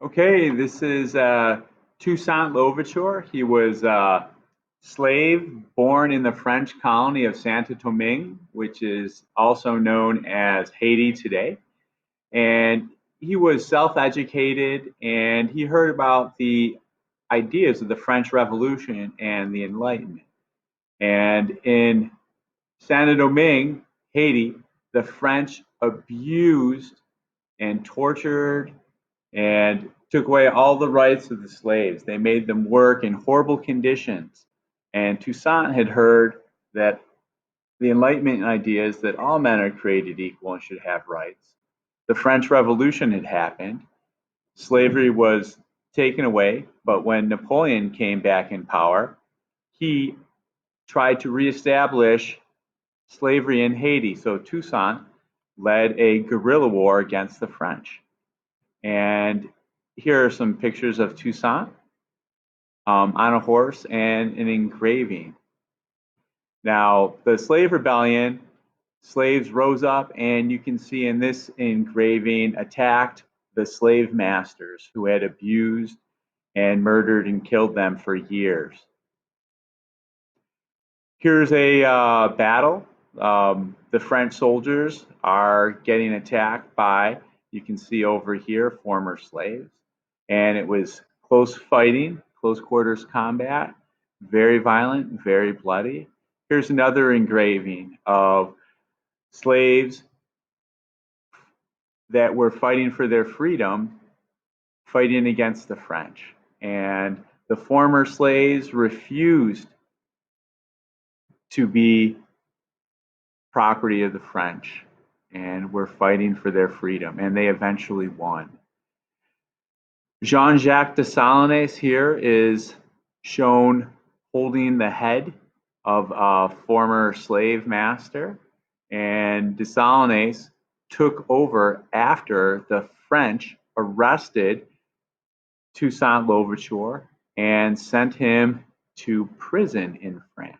Okay, this is Toussaint Louverture. He was a slave born in the French colony of Santo Domingue, which is also known as Haiti today. And he was self-educated and he heard about the ideas of the French Revolution and the Enlightenment. And in Santo Domingue, Haiti, the French abused and tortured and took away all the rights of the slaves. They made them work in horrible conditions. And Toussaint had heard that the Enlightenment ideas that all men are created equal and should have rights. The French Revolution had happened. Slavery was taken away, but when Napoleon came back in power, he tried to reestablish slavery in Haiti. So Toussaint led a guerrilla war against the French. And here are some pictures of Toussaint on a horse and an engraving. Now, the slave rebellion, slaves rose up, and you can see in this engraving attacked the slave masters who had abused and murdered and killed them for years. Here's a battle. The French soldiers are getting attacked by, you can see over here, former slaves. And it was close fighting, close quarters combat, very violent, very bloody. Here's another engraving of slaves that were fighting for their freedom, fighting against the French. And the former slaves refused to be property of the French and were fighting for their freedom, and they eventually won. Jean-Jacques Dessalines here is shown holding the head of a former slave master, and Dessalines took over after the French arrested Toussaint Louverture and sent him to prison in France.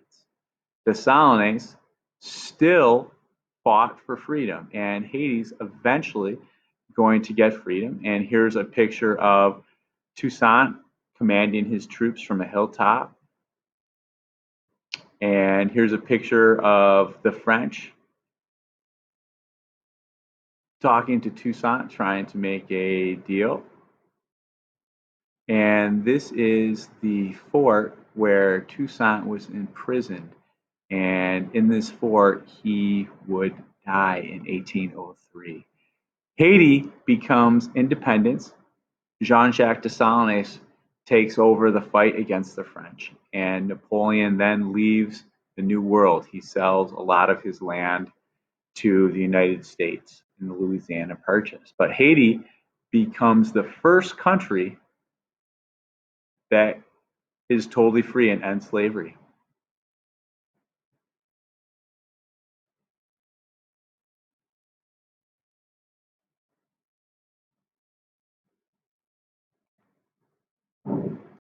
Dessalines still fought for freedom, and Haiti's eventually going to get freedom. And here's a picture of Toussaint commanding his troops from a hilltop. And here's a picture of the French talking to Toussaint, trying to make a deal. And this is the fort where Toussaint was imprisoned. And in this fort, he would die in 1803. Haiti becomes independent. Jean-Jacques Dessalines takes over the fight against the French, and Napoleon then leaves the New World. He sells a lot of his land to the United States in the Louisiana Purchase. But Haiti becomes the first country that is totally free and ends slavery.